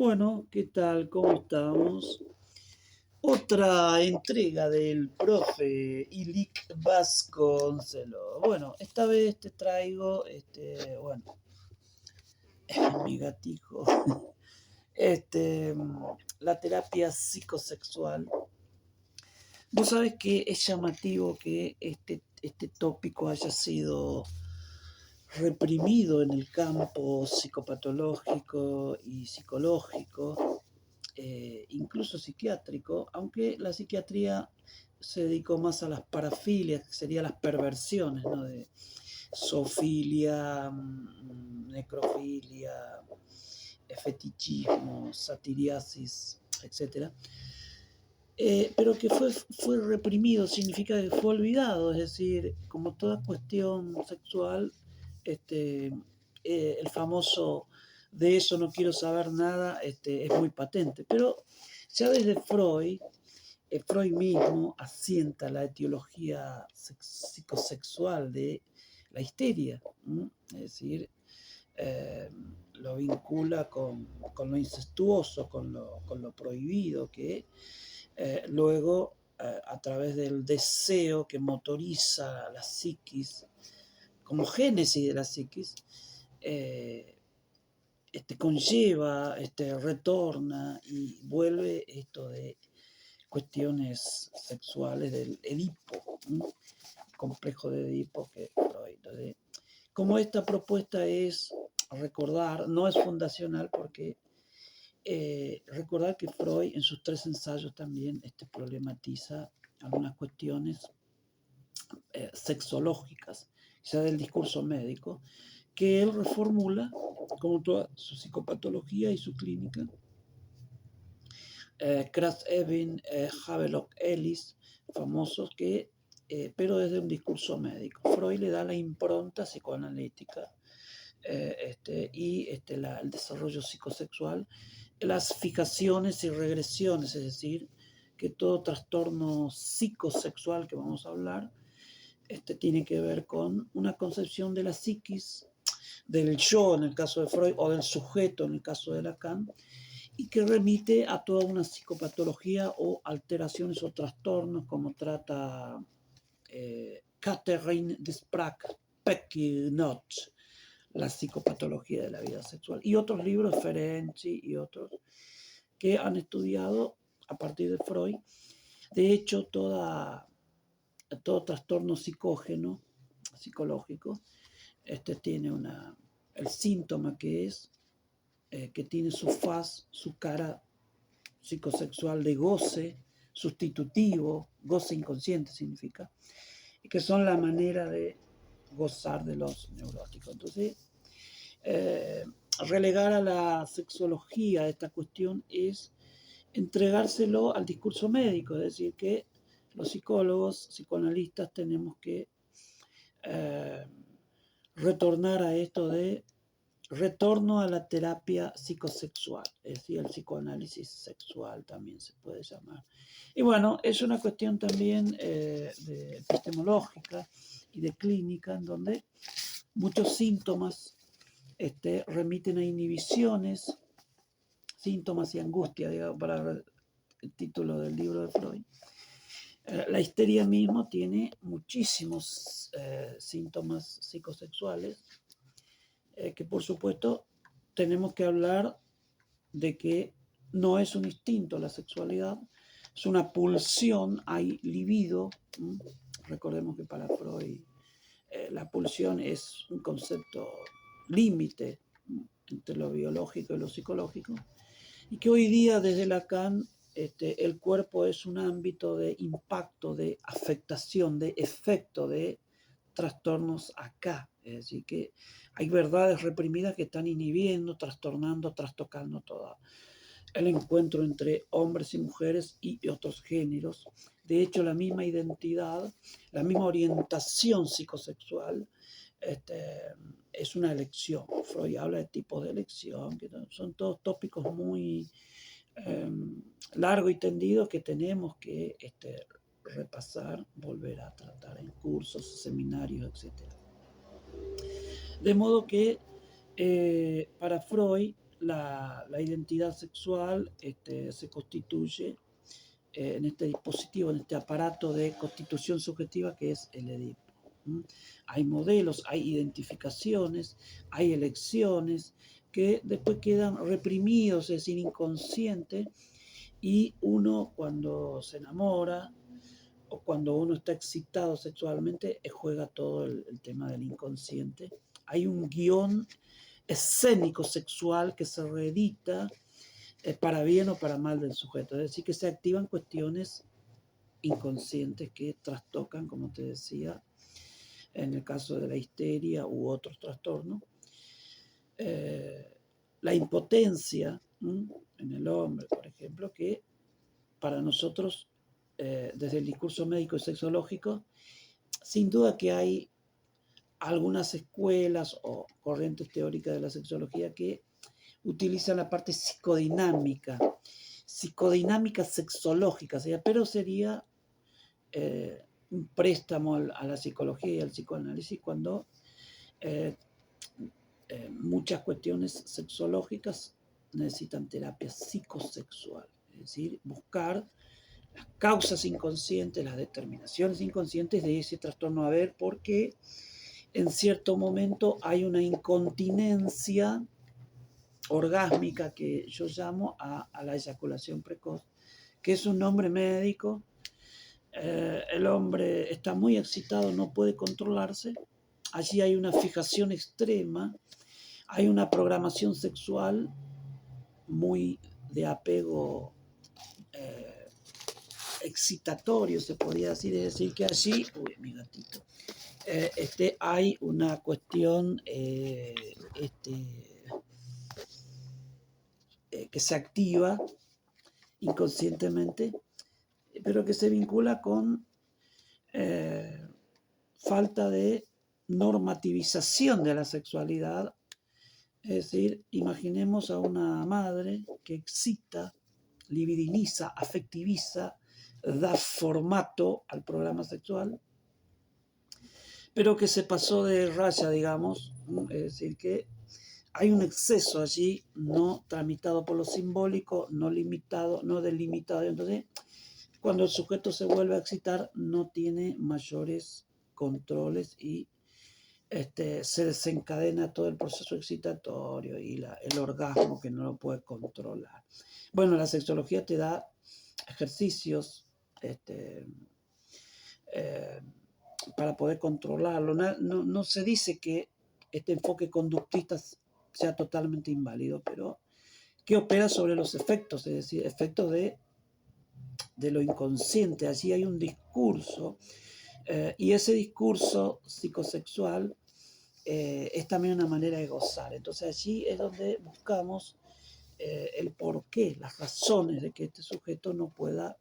Bueno, ¿qué tal? ¿Cómo estamos? Otra entrega del profe Ilic Vasconcelos. Bueno, esta vez te traigo, mi gatijo, este, la terapia psicosexual. Vos sabés que es llamativo que este tópico haya sido reprimido en el campo psicopatológico y psicológico, incluso psiquiátrico, aunque la psiquiatría se dedicó más a las parafilias, que serían las perversiones, ¿no? De zoofilia, necrofilia, fetichismo, satiriasis, etcétera. Pero que fue reprimido, significa que fue olvidado, es decir, como toda cuestión sexual, este, el famoso de eso no quiero saber nada, es muy patente. Pero ya desde Freud, Freud mismo asienta la etiología psicosexual de la histeria, ¿m? Es decir, eh, lo vincula con lo incestuoso, con lo prohibido, que luego, a través del deseo que motoriza la psiquis, como génesis de la psiquis, eh, conlleva, retorna y vuelve esto de cuestiones sexuales del Edipo, ¿no? Complejo de Edipo que Freud. Entonces, como esta propuesta es recordar, no es fundacional porque recordar que Freud en sus tres ensayos también problematiza algunas cuestiones sexológicas, ya del discurso médico, que él reformula como toda su psicopatología y su clínica. Krafft-Ebing, Havelock Ellis, famosos que, pero desde un discurso médico. Freud le da la impronta psicoanalítica el desarrollo psicosexual, las fijaciones y regresiones, es decir, que todo trastorno psicosexual que vamos a hablar tiene que ver con una concepción de la psiquis, del yo en el caso de Freud, o del sujeto en el caso de Lacan, y que remite a toda una psicopatología o alteraciones o trastornos, como trata Catherine Desprat-Pecknot, la psicopatología de la vida sexual, y otros libros, Ferenczi y otros, que han estudiado a partir de Freud. De hecho, todo trastorno psicógeno, psicológico, tiene el síntoma que es que tiene su faz, su cara psicosexual de goce, sustitutivo, goce inconsciente significa, y que son la manera de gozar de los neuróticos. Entonces, eh, relegar a la sexología esta cuestión es entregárselo al discurso médico, es decir, que los psicólogos, psicoanalistas tenemos que eh, retornar a esto de retorno a la terapia psicosexual, es decir, el psicoanálisis sexual también se puede llamar. Y bueno, es una cuestión también de epistemológica y de clínica, en donde muchos síntomas remiten a inhibiciones, síntomas y angustia, digamos, para el título del libro de Freud. La histeria mismo tiene muchísimos síntomas psicosexuales que por supuesto tenemos que hablar de que no es un instinto la sexualidad, es una pulsión, hay libido. Recordemos que para Freud la pulsión es un concepto límite entre lo biológico y lo psicológico, y que hoy día desde Lacan el cuerpo es un ámbito de impacto, de afectación, de efecto de trastornos acá. Es decir, que hay verdades reprimidas que están inhibiendo, trastornando, trastocando todo el encuentro entre hombres y mujeres y otros géneros. De hecho, la misma identidad, la misma orientación psicosexual es una elección. Freud habla de tipos de elección, que son todos tópicos muy largos y tendidos que tenemos que repasar, volver a tratar en cursos, seminarios, etc. De modo que para Freud la identidad sexual se constituye en este dispositivo, en este aparato de constitución subjetiva que es el Edipo. Hay modelos, hay identificaciones, hay elecciones que después quedan reprimidos, es decir, inconscientes, y uno cuando se enamora o cuando uno está excitado sexualmente, juega todo el tema del inconsciente. Hay un guión escénico sexual que se reedita para bien o para mal del sujeto, es decir, que se activan cuestiones inconscientes que trastocan, como te decía, en el caso de la histeria u otros trastornos. La impotencia en el hombre, por ejemplo, que para nosotros, desde el discurso médico y sexológico, sin duda que hay algunas escuelas o corrientes teóricas de la sexología que utilizan la parte psicodinámica sexológica, pero sería un préstamo a la psicología y al psicoanálisis cuando muchas cuestiones sexológicas necesitan terapia psicosexual, es decir, buscar las causas inconscientes, las determinaciones inconscientes de ese trastorno a ver, porque en cierto momento hay una incontinencia orgásmica que yo llamo a la eyaculación precoz, que es un nombre médico. El hombre está muy excitado, no puede controlarse. Allí hay una fijación extrema, hay una programación sexual muy de apego excitatorio, se podría decir, es decir, que allí, uy, mi gatito, hay una cuestión que se activa inconscientemente, pero que se vincula con falta de normativización de la sexualidad. Es decir, imaginemos a una madre que excita, libidiniza, afectiviza, da formato al programa sexual, pero que se pasó de raya, digamos, es decir, que hay un exceso allí no tramitado por lo simbólico, no limitado, no delimitado. Entonces, cuando el sujeto se vuelve a excitar, no tiene mayores controles y se desencadena todo el proceso excitatorio y el orgasmo que no lo puede controlar. Bueno, la sexología te da ejercicios para poder controlarlo. No se dice que este enfoque conductista sea totalmente inválido, pero que opera sobre los efectos, es decir, efectos de lo inconsciente. Allí hay un discurso y ese discurso psicosexual es también una manera de gozar. Entonces allí es donde buscamos el porqué, las razones de que este sujeto no pueda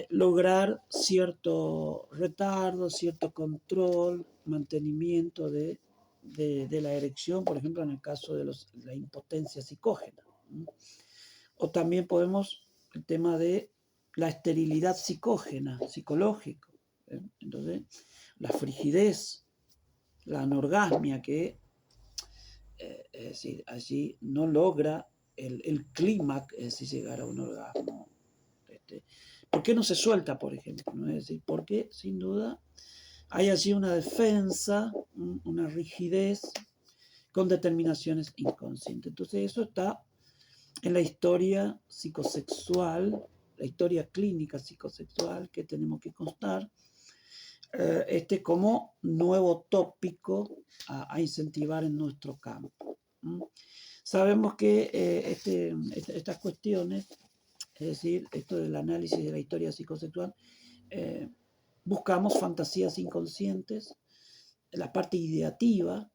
lograr cierto retardo, cierto control, mantenimiento de la erección, por ejemplo, en el caso de la impotencia psicógena. O también podemos el tema de la esterilidad psicógena, psicológico. Entonces, la frigidez, la anorgasmia, que es decir, allí no logra el clímax, es decir, llegar a un orgasmo. ¿Por qué no se suelta, por ejemplo? ¿No? Es decir, porque sin duda hay allí una defensa, una rigidez con determinaciones inconscientes. Entonces eso está en la historia psicosexual, la historia clínica psicosexual que tenemos que constar, como nuevo tópico a incentivar en nuestro campo. Sabemos que estas cuestiones, es decir, esto del análisis de la historia psicosexual, buscamos fantasías inconscientes, la parte ideativa,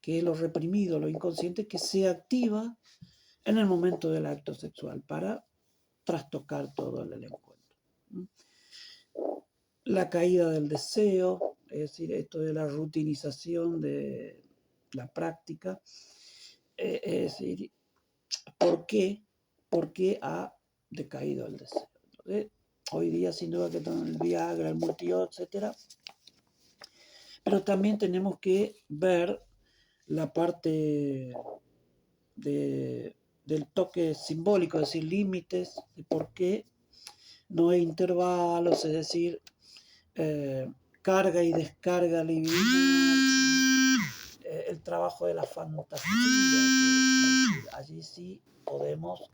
que es lo reprimido, lo inconsciente, que se activa en el momento del acto sexual para trastocar todo el encuentro. La caída del deseo, es decir, esto de la rutinización de la práctica, es decir, ¿por qué ha decaído el deseo? Entonces, hoy día, sin duda, que tenemos el Viagra, el multiot, etcétera, pero también tenemos que ver la parte del toque simbólico, es decir, límites, de por qué no hay intervalos, es decir, carga y descarga libidinal, el trabajo de la fantasía, que allí sí podemos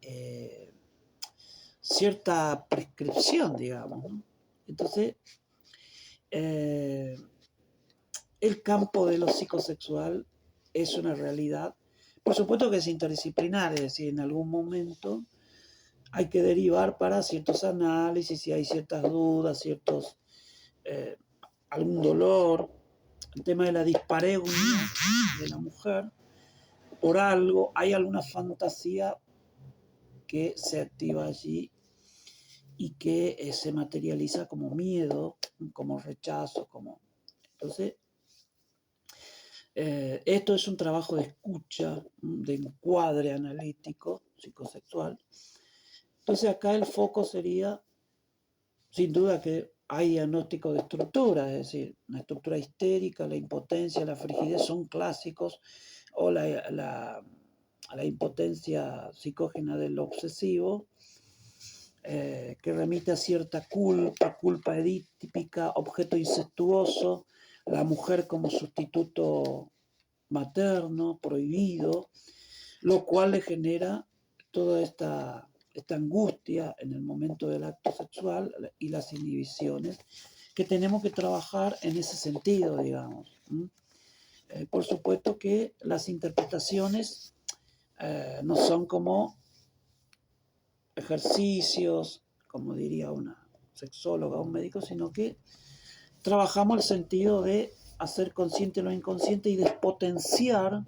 eh, cierta prescripción, digamos, ¿no? Entonces, eh, el campo de lo psicosexual es una realidad. Por supuesto que es interdisciplinar, es decir, en algún momento hay que derivar para ciertos análisis, si hay ciertas dudas, eh, algún dolor, el tema de la dispareunia de la mujer, por algo, hay alguna fantasía que se activa allí y que se materializa como miedo, como rechazo, como... Entonces, esto es un trabajo de escucha, de encuadre analítico, psicosexual. Entonces acá el foco sería, sin duda que hay diagnóstico de estructura, es decir, la estructura histérica, la impotencia, la frigidez son clásicos, o la impotencia psicógena del obsesivo, que remite a cierta culpa edípica, objeto incestuoso, la mujer como sustituto materno, prohibido, lo cual le genera toda esta angustia en el momento del acto sexual y las inhibiciones que tenemos que trabajar en ese sentido, digamos. Por supuesto que las interpretaciones no son como ejercicios, como diría una sexóloga o un médico, sino que trabajamos el sentido de hacer consciente lo inconsciente y despotenciar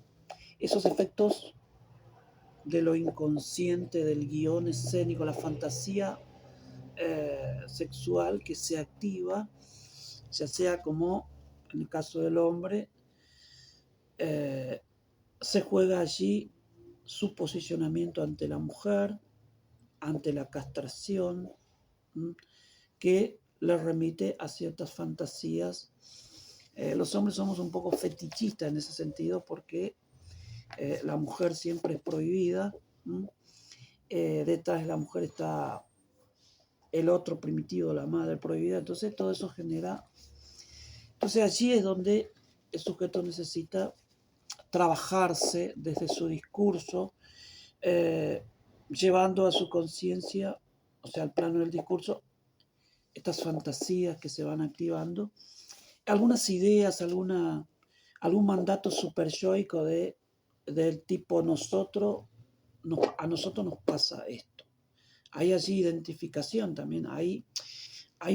esos efectos de lo inconsciente, del guión escénico, la fantasía sexual que se activa, ya sea como en el caso del hombre, eh, se juega allí su posicionamiento ante la mujer, ante la castración, que le remite a ciertas fantasías. Los hombres somos un poco fetichistas en ese sentido porque la mujer siempre es prohibida. Detrás de la mujer está el otro primitivo, la madre prohibida. Entonces todo eso genera... Entonces allí es donde el sujeto necesita trabajarse desde su discurso, llevando a su conciencia, o sea, al plano del discurso, estas fantasías que se van activando, algunas ideas, algún mandato superyoico del tipo a nosotros nos pasa esto. Hay allí identificación también, hay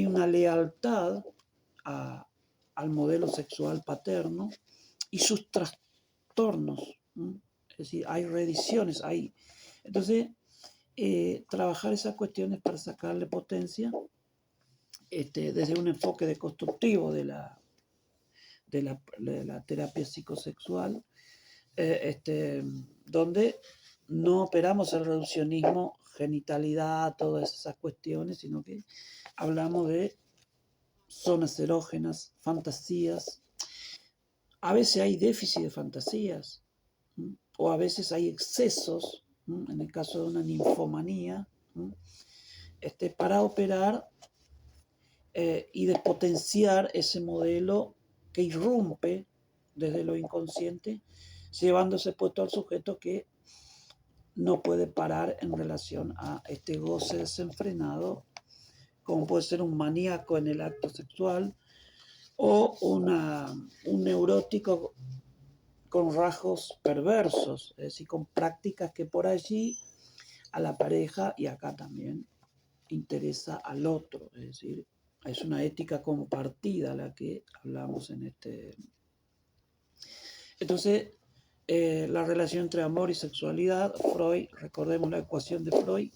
una lealtad al modelo sexual paterno y sus trastornos. Es decir, hay reediciones, Entonces, trabajar esas cuestiones para sacarle potencia desde un enfoque deconstructivo de la terapia psicosexual, donde no operamos el reduccionismo, genitalidad, todas esas cuestiones, sino que hablamos de zonas erógenas, fantasías. A veces hay déficit de fantasías, o a veces hay excesos, en el caso de una ninfomanía, para operar y despotenciar ese modelo que irrumpe desde lo inconsciente, llevándose puesto al sujeto que no puede parar en relación a este goce desenfrenado, como puede ser un maníaco en el acto sexual o un neurótico con rasgos perversos, es decir, con prácticas que por allí a la pareja y acá también interesa al otro, es decir, es una ética compartida la que hablamos en este. Entonces, la relación entre amor y sexualidad, Freud, recordemos la ecuación de Freud,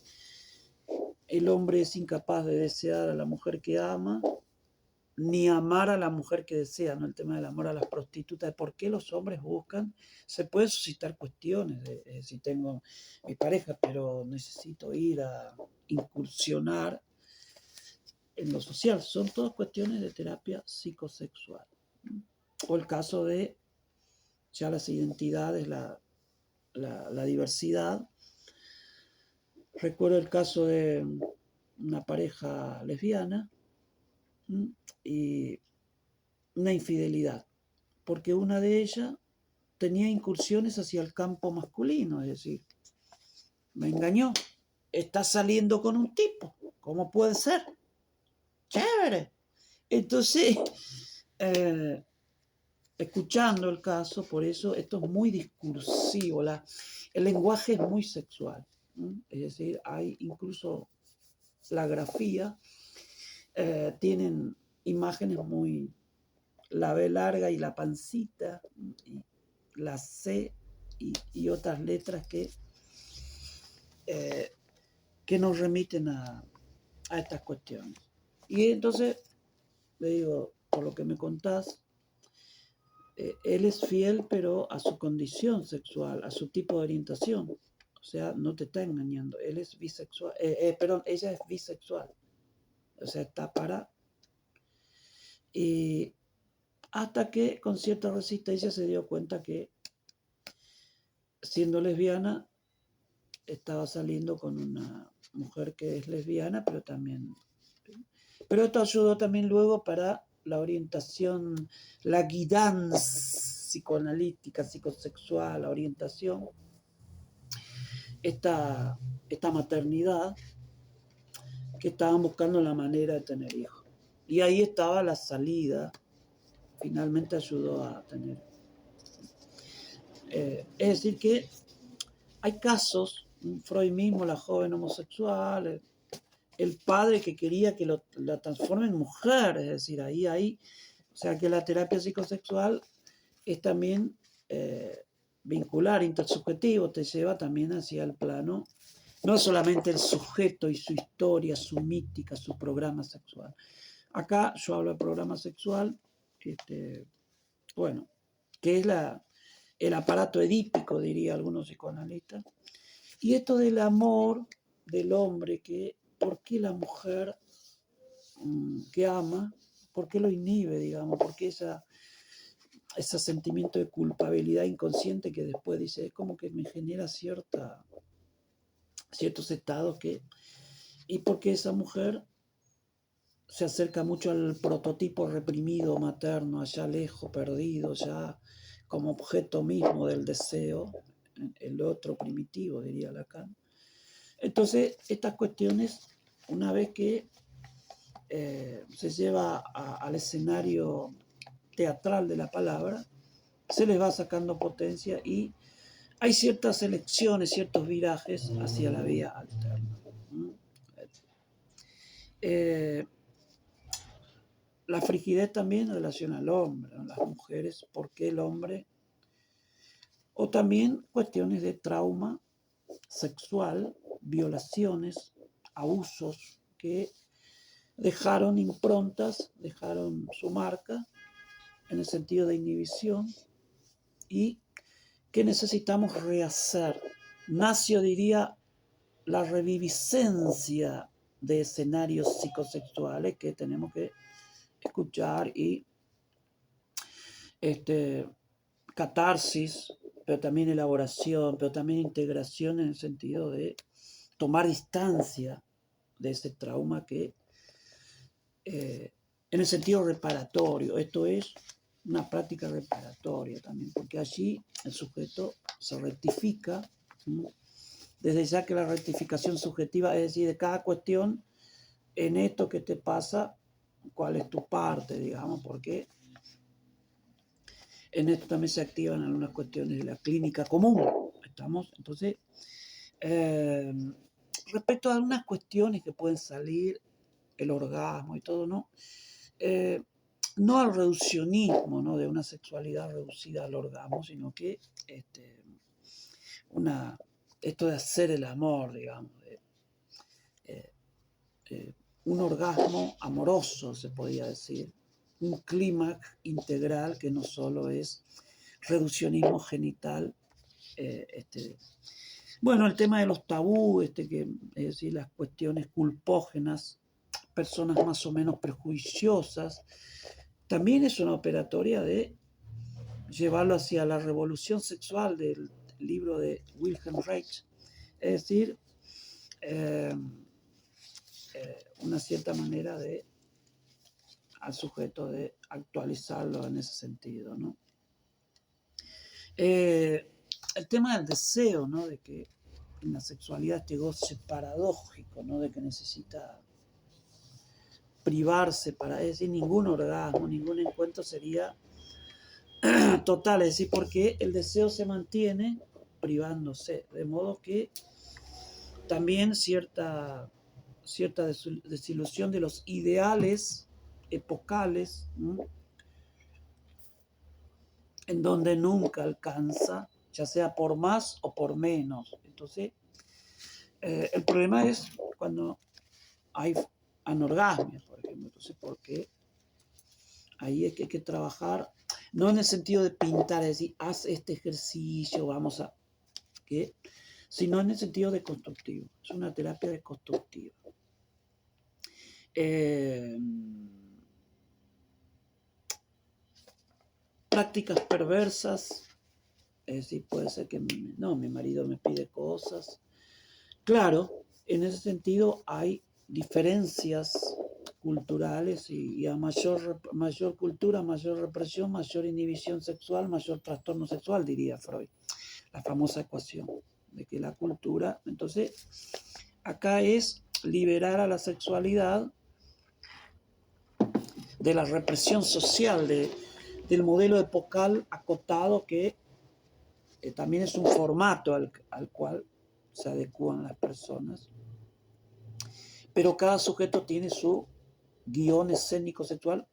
el hombre es incapaz de desear a la mujer que ama, ni amar a la mujer que desea, ¿no? El tema del amor a las prostitutas, de por qué los hombres buscan, se pueden suscitar cuestiones de si tengo mi pareja, pero necesito ir a incursionar en lo social, son todas cuestiones de terapia psicosexual. o el caso de ya las identidades, la diversidad. Recuerdo el caso de una pareja lesbiana y una infidelidad, porque una de ellas tenía incursiones hacia el campo masculino, es decir, me engañó, está saliendo con un tipo, ¿cómo puede ser? Chévere. Entonces, escuchando el caso, por eso esto es muy discursivo, el lenguaje es muy sexual, es decir, hay incluso la grafía, tienen imágenes muy, la B larga y la pancita, y la C y otras letras que nos remiten a estas cuestiones. Y entonces, le digo, por lo que me contás, él es fiel, pero a su condición sexual, a su tipo de orientación. O sea, no te está engañando. Él es bisexual. Perdón, ella es bisexual. O sea, está para. Y hasta que con cierta resistencia se dio cuenta que, siendo lesbiana, estaba saliendo con una mujer que es lesbiana, pero también. Pero esto ayudó también luego para la orientación, la guidance psicoanalítica, psicosexual, la orientación, esta maternidad, que estaban buscando la manera de tener hijos. Y ahí estaba la salida, finalmente ayudó a tener. Es decir, que hay casos, Freud mismo, la joven homosexual, el padre que quería que la transforme en mujer, es decir, ahí, o sea que la terapia psicosexual es también vincular, intersubjetivo, te lleva también hacia el plano, no solamente el sujeto y su historia, su mítica, su programa sexual. Acá yo hablo de programa sexual, bueno, que es el aparato edípico, diría algunos psicoanalistas, y esto del amor del hombre, ¿por qué la mujer que ama, por qué lo inhibe, digamos, por qué ese sentimiento de culpabilidad inconsciente que después dice, es como que me genera ciertos estados y porque esa mujer se acerca mucho al prototipo reprimido materno, allá lejos, perdido, ya como objeto mismo del deseo, el otro primitivo, diría Lacan. Entonces, estas cuestiones, una vez que se lleva al escenario teatral de la palabra, se les va sacando potencia y hay ciertas elecciones, ciertos virajes hacia la vía alterna. La frigidez también en relación al hombre, ¿no? Las mujeres, ¿por qué el hombre? O también cuestiones de trauma sexual, violaciones, abusos que dejaron improntas, dejaron su marca en el sentido de inhibición y que necesitamos rehacer. Nacio diría la reviviscencia de escenarios psicosexuales que tenemos que escuchar y catarsis, pero también elaboración, pero también integración en el sentido de tomar distancia de ese trauma que, en el sentido reparatorio, esto es una práctica reparatoria también, porque allí el sujeto se rectifica, desde ya que la rectificación subjetiva, es decir, de cada cuestión, en esto que te pasa, cuál es tu parte, digamos, porque en esto también se activan algunas cuestiones de la clínica común. ¿Estamos? Entonces, respecto a algunas cuestiones que pueden salir, el orgasmo y todo, ¿no? No al reduccionismo, ¿no? De una sexualidad reducida al orgasmo, sino que esto de hacer el amor, digamos, un orgasmo amoroso, se podría decir, un clímax integral que no solo es reduccionismo genital. Bueno, el tema de los tabúes, es decir, las cuestiones culpógenas, personas más o menos prejuiciosas, también es una operatoria de llevarlo hacia la revolución sexual del libro de Wilhelm Reich, es decir, eh, una cierta manera de al sujeto de actualizarlo en ese sentido, ¿no? El tema del deseo, ¿no? De que en la sexualidad este goce paradójico, ¿no? De que necesita privarse para decir ningún orgasmo, ningún encuentro sería total, es decir, porque el deseo se mantiene privándose, de modo que también cierta desilusión de los ideales epocales, ¿no? En donde nunca alcanza, ya sea por más o por menos. Entonces, el problema es cuando hay anorgasmias, por ejemplo. Entonces, porque ahí es que hay que trabajar, no en el sentido de pintar, es decir, haz este ejercicio, vamos a, ¿qué? Sino en el sentido de constructivo. Es una terapia deconstructiva. Prácticas perversas, es decir, puede ser que mi marido me pide cosas. Claro, en ese sentido hay diferencias culturales y a mayor cultura, mayor represión, mayor inhibición sexual, mayor trastorno sexual, diría Freud. La famosa ecuación de que la cultura, entonces, acá es liberar a la sexualidad de la represión social, del modelo epocal acotado que también es un formato al cual se adecúan las personas. Pero cada sujeto tiene su guión escénico sexual,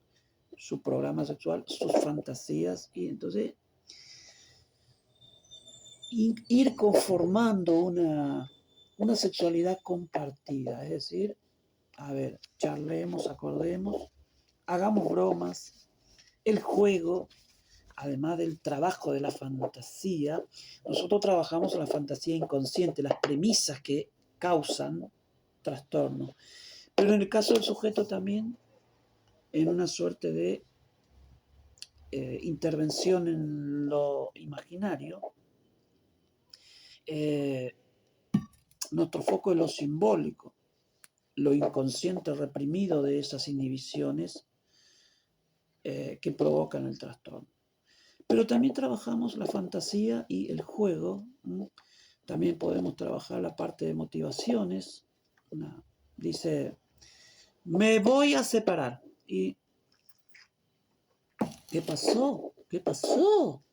su programa sexual, sus fantasías, y entonces ir conformando una sexualidad compartida, es decir, a ver, charlemos, acordemos, hagamos bromas, el juego, además del trabajo de la fantasía, nosotros trabajamos la fantasía inconsciente, las premisas que causan trastorno. Pero en el caso del sujeto también, en una suerte de intervención en lo imaginario, nuestro foco es lo simbólico, lo inconsciente reprimido de esas inhibiciones que provocan el trastorno. Pero también trabajamos la fantasía y el juego. También podemos trabajar la parte de motivaciones. Dice, me voy a separar. ¿Y qué pasó? ¿Qué pasó?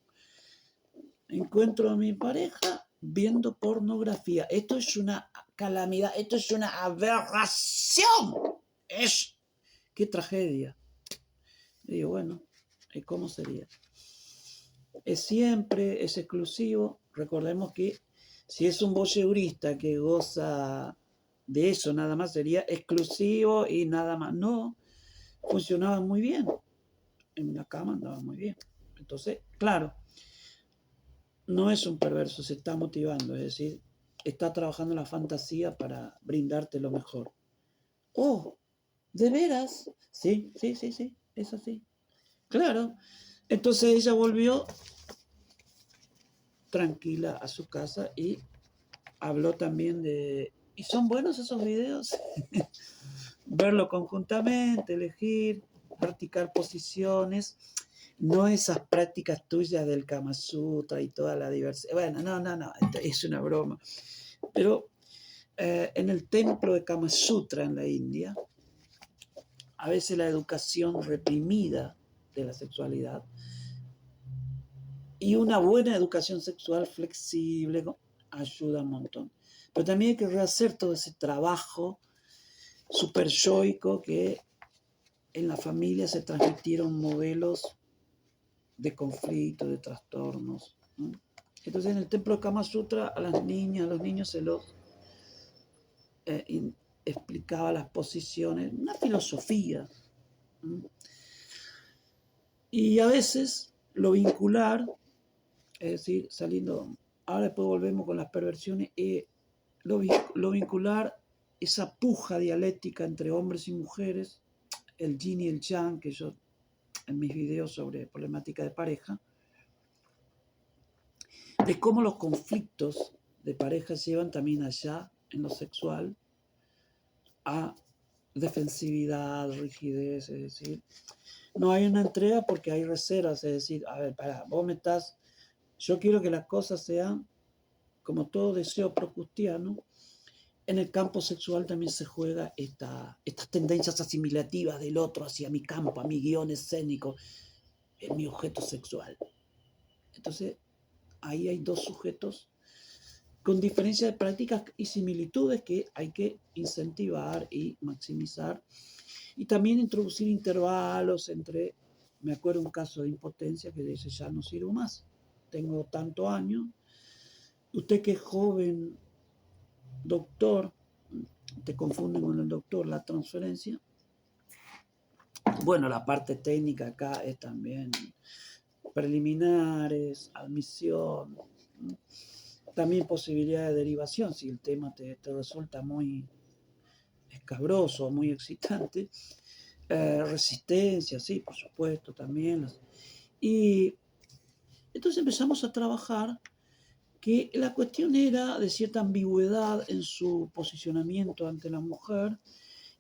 Encuentro a mi pareja viendo pornografía. Esto es una calamidad, esto es una aberración. Qué tragedia. Y digo, bueno, ¿y cómo sería? Es siempre, es exclusivo. Recordemos que si es un voyeurista que goza de eso, nada más sería exclusivo y nada más. No, funcionaba muy bien. En la cama andaba muy bien. Entonces, claro, no es un perverso, se está motivando, es decir, está trabajando la fantasía para brindarte lo mejor. Oh, ¿de veras? Sí, sí, sí, sí, es así. Claro. Entonces ella volvió tranquila a su casa y habló también de... ¿Y son buenos esos videos? Verlo conjuntamente, elegir, practicar posiciones, no esas prácticas tuyas del Kama Sutra y toda la diversidad. Bueno, no, es una broma. Pero en el templo de Kama Sutra en la India, a veces la educación reprimida de la sexualidad y una buena educación sexual flexible ayuda un montón. Pero también hay que rehacer todo ese trabajo super yoico que en la familia se transmitieron modelos de conflicto, de trastornos, ¿no? Entonces en el templo de Kama Sutra a las niñas, a los niños se los explicaba las posiciones, una filosofía, ¿no? Y a veces lo vincular, es decir, saliendo, ahora después volvemos con las perversiones, lo vincular, esa puja dialéctica entre hombres y mujeres, el yin y el yang, que yo en mis videos sobre problemática de pareja, de cómo los conflictos de pareja llevan también allá en lo sexual a defensividad, rigidez, es decir, no hay una entrega porque hay reservas, es decir, a ver, para, vos me estás, yo quiero que las cosas sean como todo deseo procustiano. En el campo sexual también se juega estas tendencias asimilativas del otro hacia mi campo, a mi guión escénico, en mi objeto sexual. Entonces, ahí hay dos sujetos con diferencias de prácticas y similitudes que hay que incentivar y maximizar. Y también introducir intervalos entre, me acuerdo un caso de impotencia que dice, ya no sirvo más, tengo tanto años, usted que es joven, doctor, te confunden con el doctor, la transferencia. Bueno, la parte técnica acá es también preliminares, admisión, también posibilidad de derivación, si el tema te resulta muy escabroso, muy excitante. Resistencia, sí, por supuesto, también. Y entonces empezamos a trabajar que la cuestión era de cierta ambigüedad en su posicionamiento ante la mujer.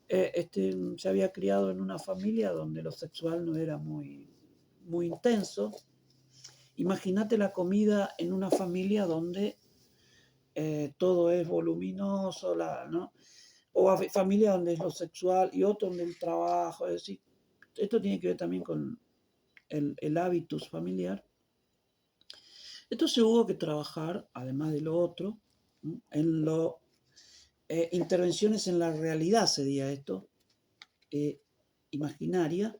Se había criado en una familia donde lo sexual no era muy intenso. Imagínate la comida en una familia donde todo es voluminoso, ¿no? O familia donde es lo sexual y otro donde el trabajo, es decir, esto tiene que ver también con el hábitus familiar. Entonces hubo que trabajar, además de lo otro, en lo intervenciones en la realidad sería esto, imaginaria,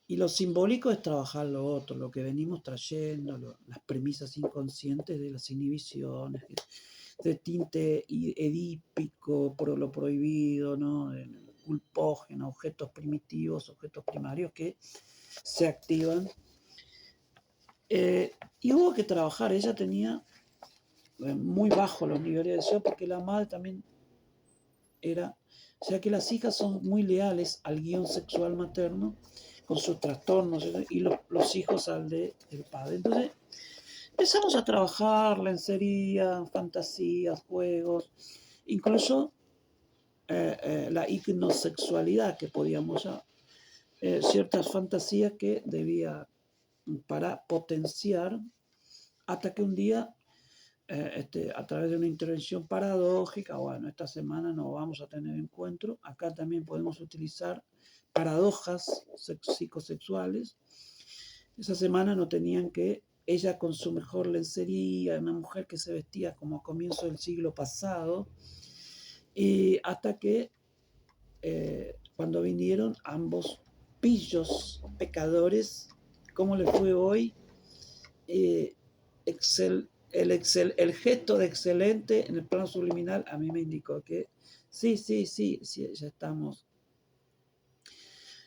y lo simbólico es trabajar lo otro, lo que venimos trayendo, las premisas inconscientes de las inhibiciones, de tinte edípico, por lo prohibido, ¿no? Culpógeno, objetos primitivos, objetos primarios que se activan. Y hubo que trabajar, ella tenía muy bajo los niveles de deseo porque la madre también era, o sea que las hijas son muy leales al guión sexual materno con sus trastornos y los hijos al del padre. Entonces empezamos a trabajar lencería, fantasías, juegos, incluso la hipnosexualidad que podíamos ya, ciertas fantasías que debía para potenciar hasta que un día a través de una intervención paradójica, bueno, esta semana no vamos a tener encuentro, acá también podemos utilizar paradojas psicosexuales. Esa semana no tenían que, ella con su mejor lencería, una mujer que se vestía como a comienzo del siglo pasado, y hasta que cuando vinieron ambos pillos pecadores, ¿cómo les fue hoy? El gesto de excelente en el plano subliminal a mí me indicó que sí, ya estamos.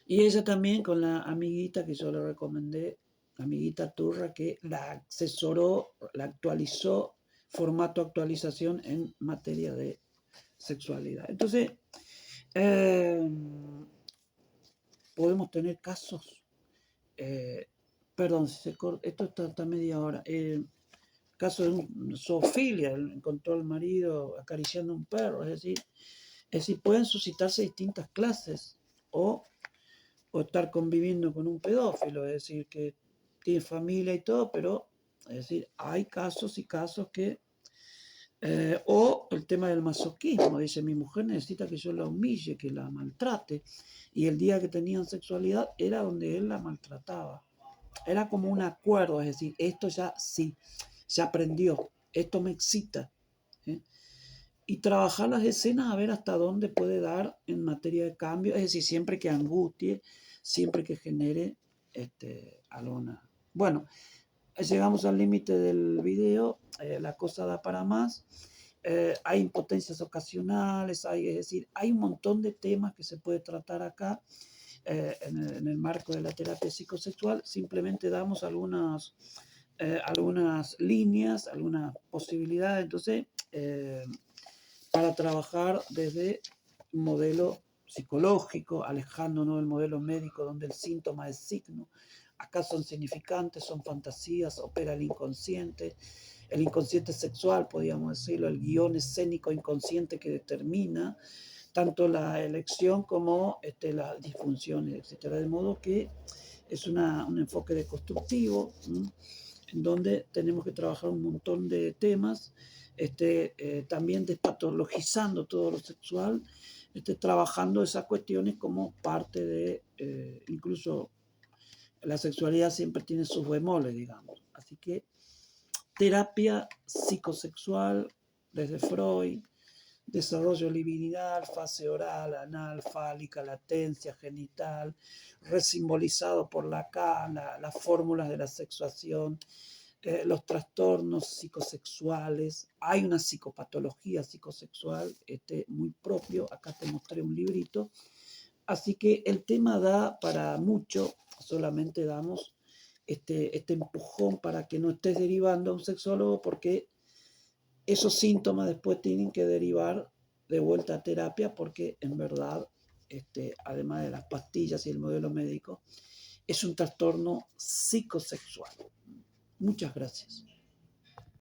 Y ella también con la amiguita que yo le recomendé, la amiguita Turra, que la asesoró, la actualizó, formato actualización en materia de sexualidad. Entonces, podemos tener casos, perdón, esto está media hora. Caso de una zoofilia, encontró al marido acariciando a un perro, es decir, pueden suscitarse distintas clases o estar conviviendo con un pedófilo, es decir, que tiene familia y todo, pero es decir, hay casos y casos que, o el tema del masoquismo, dice mi mujer necesita que yo la humille, que la maltrate, y el día que tenían sexualidad era donde él la maltrataba. Era como un acuerdo, es decir, esto ya sí, se aprendió, esto me excita. ¿Eh? Y trabajar las escenas a ver hasta dónde puede dar en materia de cambio, es decir, siempre que angustie, siempre que genere alguna. Bueno, llegamos al límite del video, la cosa da para más. Hay impotencias ocasionales, es decir, hay un montón de temas que se puede tratar acá. En el marco de la terapia psicosexual, simplemente damos algunas líneas, algunas posibilidades, entonces, para trabajar desde un modelo psicológico, alejándonos del modelo médico, donde el síntoma es signo. Acá son significantes, son fantasías, opera el inconsciente. el inconsciente sexual, podríamos decirlo, el guión escénico inconsciente que determina tanto la elección como las disfunciones, etcétera. De modo que es un enfoque deconstructivo, en donde tenemos que trabajar un montón de temas, también despatologizando todo lo sexual, trabajando esas cuestiones como parte de, incluso la sexualidad siempre tiene sus bemoles, digamos. Así que terapia psicosexual desde Freud, desarrollo libidinal, fase oral, anal, fálica, latencia genital, resimbolizado por las fórmulas de la sexuación, los trastornos psicosexuales. Hay una psicopatología psicosexual muy propio. Acá te mostré un librito. Así que el tema da para mucho, solamente damos este empujón para que no estés derivando a un sexólogo, porque esos síntomas después tienen que derivar de vuelta a terapia, porque en verdad, además de las pastillas y el modelo médico, es un trastorno psicosexual. Muchas gracias.